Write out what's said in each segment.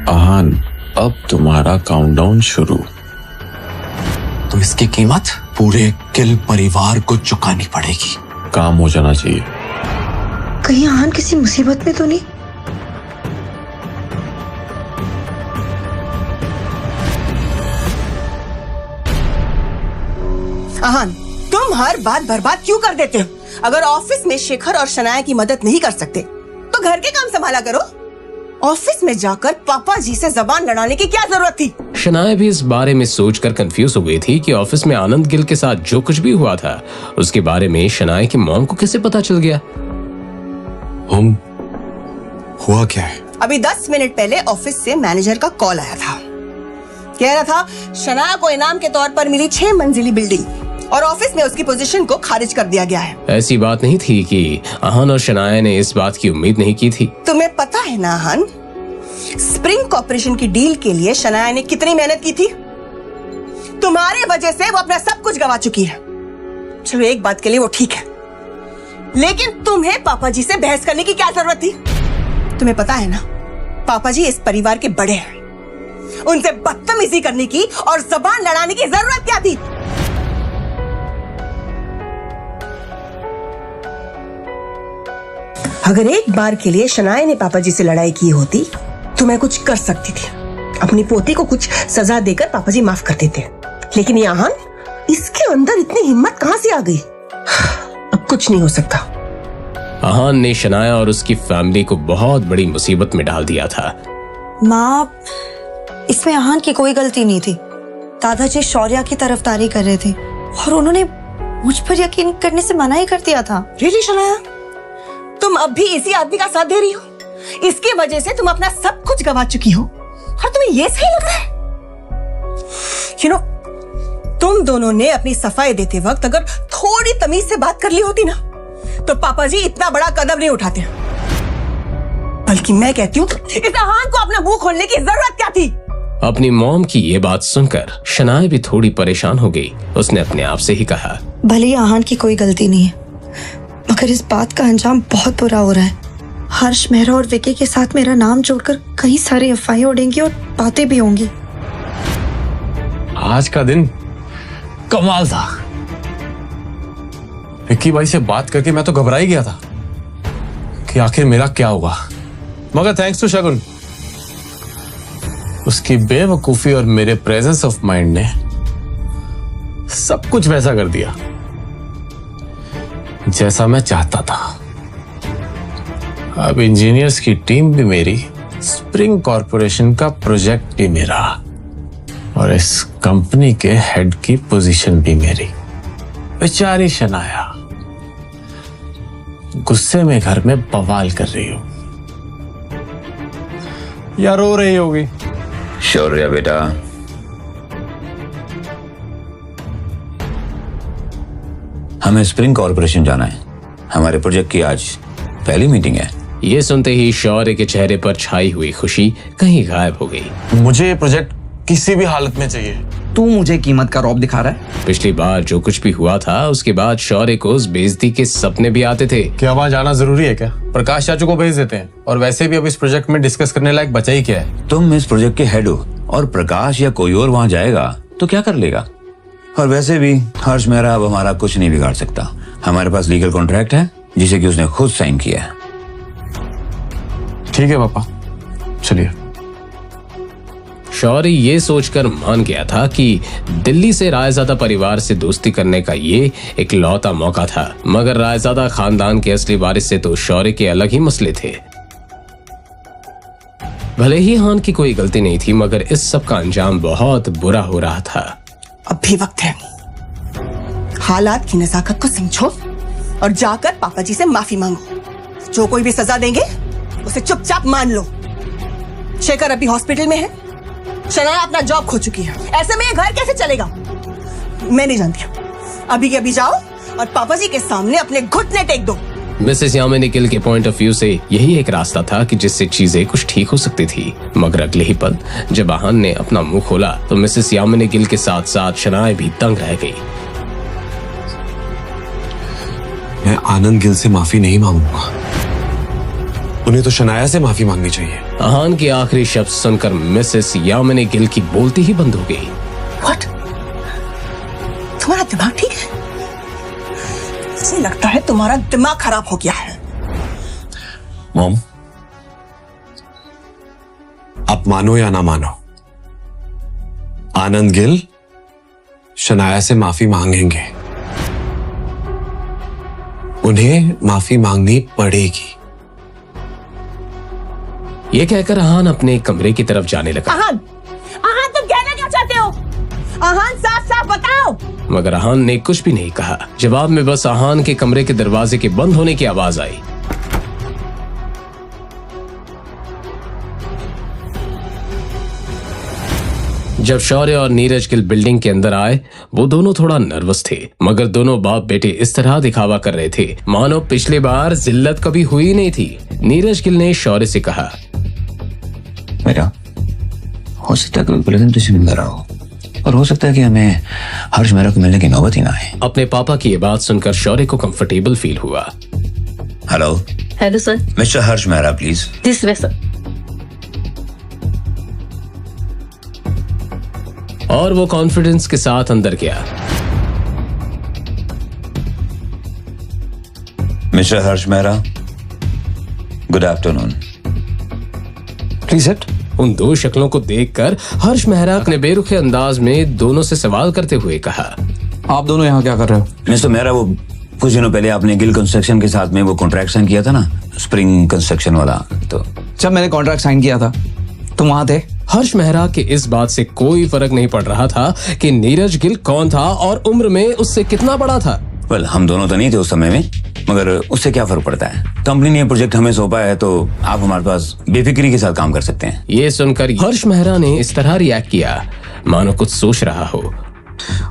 आहान, अब तुम्हारा काउंटडाउन शुरू। तो इसकी कीमत पूरे गिल परिवार को चुकानी पड़ेगी। काम हो जाना चाहिए। कहीं आहान किसी मुसीबत में तो नहीं? आहान, तुम हर बात बर्बाद क्यों कर देते हो? अगर ऑफिस में शेखर और शनाया की मदद नहीं कर सकते तो घर के काम संभाला करो। ऑफिस में जाकर पापा जी से जबान लड़ाने की क्या जरूरत थी? शनाया भी इस बारे में सोचकर कंफ्यूज हो गई थी कि ऑफिस में आनंद गिल के साथ जो कुछ भी हुआ था उसके बारे में शनाया की मॉम को कैसे पता चल गया। हुआ क्या है? अभी 10 मिनट पहले ऑफिस से मैनेजर का कॉल आया था। कह रहा था शनाया को इनाम के तौर पर मिली 6 मंजिली बिल्डिंग और ऑफिस में उसकी पोजीशन को खारिज कर दिया गया है। ऐसी बात नहीं थी कि आहान और शनाया ने इस बात की उम्मीद नहीं की थी। तुम्हें पता है ना आहान, स्प्रिंग कॉर्पोरेशन की डील के लिए शनाया ने कितनी मेहनत की थी? तुम्हारे वजह से वो अपना सब कुछ गवा चुकी है। चलो एक बात के लिए वो ठीक है, लेकिन तुम्हें पापा जी से बहस करने की क्या जरूरत थी? तुम्हें पता है ना, पापा जी इस परिवार के बड़े हैं, उनसे बदतमीजी करने की और जबान लड़ाने की जरूरत क्या थी? अगर एक बार के लिए शनाया ने पापा जी से लड़ाई की होती तो मैं कुछ कर सकती थी, अपनी पोती को कुछ सजा देकर पापा जी माफ कर देते। लेकिन ये आहान, इसके अंदर इतनी हिम्मत कहां से आ गई? अब कुछ नहीं हो सकता। आहान ने शनाया और उसकी फैमिली को बहुत बड़ी मुसीबत में डाल दिया था। माँ, इसमें आहान की कोई गलती नहीं थी। दादाजी शौर्या की तरफदारी कर रहे थे और उन्होंने मुझ पर यकीन करने से मना ही कर दिया था। रियली शनाया, तुम अब भी इसी आदमी का साथ दे रही हो? इसकी वजह से तुम अपना सब कुछ गवा चुकी हो और तुम्हें ये सही लग रहा है? यू नो, तुम दोनों ने अपनी सफाई देते वक्त अगर थोड़ी तमीज से बात कर ली होती ना तो पापा जी इतना बड़ा कदम नहीं उठाते। बल्कि मैं कहती हूँ इस आहान को अपना मुंह खोलने की जरूरत क्या थी? अपनी मॉम की ये बात सुनकर शनाया भी थोड़ी परेशान हो गई। उसने अपने आप से ही कहा, भले ही आहान की कोई गलती नहीं है, मगर इस बात का अंजाम बहुत बुरा हो रहा है। हर्ष, मेहरा और विकी के साथ मेरा नाम जोड़कर कई सारी अफवाहें उड़ेंगी और बातें भी होंगी। आज का दिन कमाल था। विक्की भाई से बात करके मैं तो घबरा ही गया था कि आखिर मेरा क्या होगा, मगर थैंक्स टू शगुन, उसकी बेवकूफी और मेरे प्रेजेंस ऑफ माइंड ने सब कुछ वैसा कर दिया जैसा मैं चाहता था। अब इंजीनियर्स की टीम भी मेरी, स्प्रिंग कॉर्पोरेशन का प्रोजेक्ट भी मेरा और इस कंपनी के हेड की पोजीशन भी मेरी। बेचारी शनाया गुस्से में घर में बवाल कर रही हो या रो रही होगी। शौर्य बेटा, हमें स्प्रिंग कॉर्पोरेशन जाना है। हमारे प्रोजेक्ट की आज पहली मीटिंग है। ये सुनते ही शौर्य के चेहरे पर छाई हुई खुशी कहीं गायब हो गई। मुझे ये प्रोजेक्ट किसी भी हालत में चाहिए। तू मुझे कीमत का रौब दिखा रहा है? पिछली बार जो कुछ भी हुआ था उसके बाद शौर्य को उस बेइज्जती के सपने भी आते थे। क्या वहां जाना जरूरी है क्या? प्रकाश चाचू को भेज देते हैं, और वैसे भी अब इस प्रोजेक्ट में डिस्कस करने लायक बचा ही क्या है? तुम इस प्रोजेक्ट के हेड हो और प्रकाश या कोई और वहां जाएगा तो क्या कर लेगा? और वैसे भी हर्ष मेहरा अब हमारा कुछ नहीं बिगाड़ सकता। हमारे पास लीगल कॉन्ट्रैक्ट है जिसे कि उसने खुद साइन किया है। ठीक है पापा, चलिए। शौर्य ये सोचकर मान गया था कि दिल्ली से रायजादा परिवार से दोस्ती करने का ये एक लौता मौका था, मगर रायजादा खानदान के असली वारिस से तो शौर्य के अलग ही मसले थे। भले ही हान की कोई गलती नहीं थी, मगर इस सब का अंजाम बहुत बुरा हो रहा था। अब भी वक्त है, हालात की नजाकत को समझो और जाकर पापा जी से माफी मांगो। जो कोई भी सजा देंगे उसे चुपचाप मान लो। शेखर अभी हॉस्पिटल में है, शनाया अपना जॉब खो चुकी है, ऐसे में ये घर कैसे चलेगा? मैं नहीं जानती। अभी के अभी जाओ और पापा जी के सामने अपने घुटने टेक दो। मिसेस यामिनी गिल के पॉइंट ऑफ व्यू से यही एक रास्ता था कि जिससे चीजें कुछ ठीक हो सकती थी, मगर अगले ही पल जब आहान ने अपना मुंह खोला तो मिसेस यामिनी गिल के साथ साथ शनाया भी दंग रह गई। मैं आनंद गिल से माफी नहीं मांगूंगा। उन्हें तो शनाया से माफी मांगनी चाहिए। आहान की आखिरी शब्द सुनकर मिसेस यामिनी गिल की बोलती ही बंद हो गई। What? तुम्हारा दिमाग ठीक है? मुझे लगता है तुम्हारा दिमाग खराब हो गया है। मॉम, आप मानो या ना मानो, आनंद गिल शनाया से माफी मांगेंगे। उन्हें माफी मांगनी पड़ेगी। ये कहकर आहान अपने कमरे की तरफ जाने लगा। आहान, तुम कहना क्या चाहते हो? आहान, साफ साफ बताओ। मगर आहान ने कुछ भी नहीं कहा। जवाब में बस आहान के कमरे के दरवाजे के बंद होने की आवाज आई। जब शौर्य और नीरज गिल बिल्डिंग के अंदर आए, वो दोनों थोड़ा नर्वस थे, मगर दोनों बाप बेटे इस तरह दिखावा कर रहे थे मानो पिछली बार जिल्लत कभी हुई नहीं थी। नीरज गिल ने शौर्य से कहा, मेरा हो सकता है कोई प्रेजेंटेशन मिल रहा हो, और हो सकता है कि हमें हर्ष मेहरा को मिलने की नौबत ही ना आए। अपने पापा की ये बात सुनकर शौर्य को कंफर्टेबल फील हुआ। Hello hello sir, mister Harsh Mehra, please. This way sir. और वो कॉन्फिडेंस के साथ अंदर गया। Mister Harsh Mehra, good afternoon. Please sit. उन दो शक्लों को देखकर हर्ष मेहरा अपने बेरुखे अंदाज में दोनों से सवाल करते हुए कहा, आप दोनों यहाँ क्या कर रहे हो? मिस्टर मेहरा, वो कुछ दिनों पहले आपने गिल कंस्ट्रक्शन के साथ में वो कॉन्ट्रैक्ट साइन किया था ना, स्प्रिंग कंस्ट्रक्शन वाला, तो जब मैंने कॉन्ट्रैक्ट साइन किया था तुम वहां थे? हर्ष मेहरा के इस बात से कोई फर्क नहीं पड़ रहा था कि नीरज गिल कौन था और उम्र में उससे कितना बड़ा था। वेल, हम दोनों तो नहीं थे उस समय में, मगर उससे क्या फर्क पड़ता है? कंपनी ने प्रोजेक्ट हमें सौंपा है तो आप हमारे पास बेफिक्री के साथ काम कर सकते हैं। ये सुनकर हर्ष मेहरा ने इस तरह रिएक्ट किया मानो कुछ सोच रहा हो।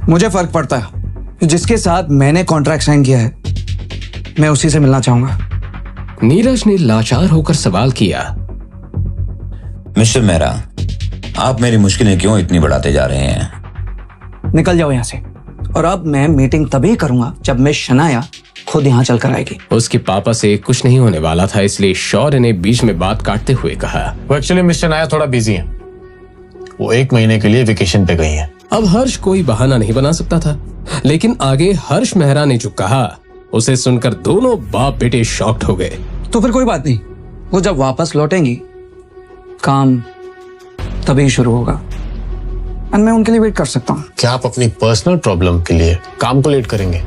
मुझे फर्क पड़ता है, जिसके साथ मैंने कॉन्ट्रैक्ट साइन किया है मैं उसी से मिलना चाहूंगा। नीरज ने लाचार होकर सवाल किया, मिस्टर मेहरा, आप मेरी मुश्किलें क्यों इतनी बढ़ाते जा रहे हैं? निकल जाओ यहाँ से, और अब मैं मीटिंग तभी करूंगा जब मैं शनाया खुद यहाँ चलकर आएगी। उसके पापा से कुछ नहीं होने वाला था, इसलिए शौर्य ने बीच में बात काटते हुए कहा, वो एक्चुअली मिस्टर नाया थोड़ा बिजी है, वो 1 महीने के लिए वेकेशन पे गई है। अब हर्ष कोई बहाना नहीं बना सकता था, लेकिन आगे हर्ष मेहरा ने जो कहा उसे सुनकर दोनों बाप बेटे शॉक्ड हो गए। तो फिर कोई बात नहीं, वो जब वापस लौटेंगी काम तभी शुरू होगा, और मैं उनके लिए वेट कर सकता हूँ। क्या आप अपनी पर्सनल प्रॉब्लम के लिए काम को लेट करेंगे?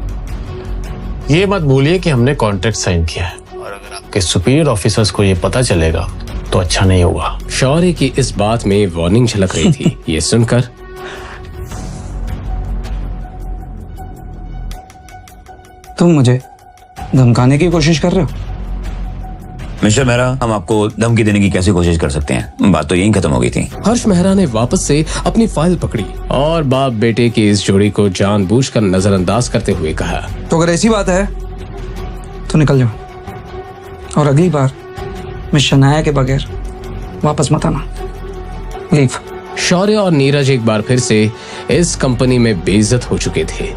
ये मत भूलिए कि हमने कॉन्ट्रैक्ट साइन किया है, और अगर आपके सुपीरियर ऑफिसर्स को ये पता चलेगा तो अच्छा नहीं होगा। शौर्य की इस बात में वार्निंग झलक रही थी। ये सुनकर तुम मुझे धमकाने की कोशिश कर रहे हो? मिस्टर मेहरा, हम आपको धमकी देने की कैसे कोशिश कर सकते हैं? बात तो यहीं खत्म हो गई थी। हर्ष मेहरा ने वापस से अपनी फाइल पकड़ी और बाप बेटे की इस जोड़ी को जानबूझकर नजरअंदाज करते हुए कहा, तो अगर ऐसी बात है तो निकल जाओ, और अगली बार मैं शनाया के बगैर वापस मत आना। लीव। शौर्य और नीरज एक बार फिर से इस कंपनी में बेइज्जत हो चुके थे।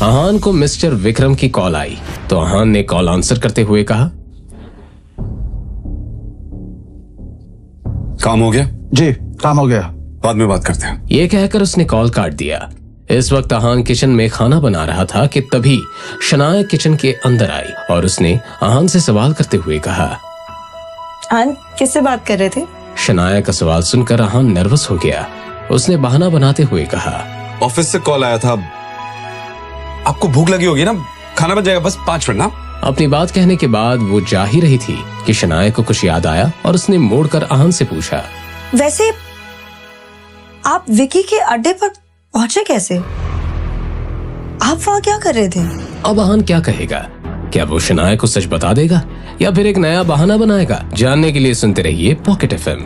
आहान को मिस्टर विक्रम की कॉल आई तो आहान ने कॉल आंसर करते हुए कहा, काम हो गया? जी, काम हो गया, बाद में बात करते हैं। ये कहकर उसने कॉल काट दिया। इस वक्त आहान किचन में खाना बना रहा था कि तभी शनाया किचन के अंदर आई और उसने आहान से सवाल करते हुए कहा, आन किससे बात कर रहे थे? शनाया का सवाल सुनकर आहान नर्वस हो गया। उसने बहाना बनाते हुए कहा, ऑफिस से कॉल आया था, आपको भूख लगी होगी ना, खाना बन जाएगा, बस 5 मिनट ना। अपनी बात कहने के बाद वो जा ही रही थी कि शनाया को कुछ याद आया और उसने मोड़कर आहान से पूछा, वैसे आप विकी के अड्डे पर पहुंचे कैसे? आप वहां क्या कर रहे थे? अब आहान क्या कहेगा? क्या वो शनाया को सच बता देगा या फिर एक नया बहाना बनाएगा? जानने के लिए सुनते रहिए पॉकेट FM।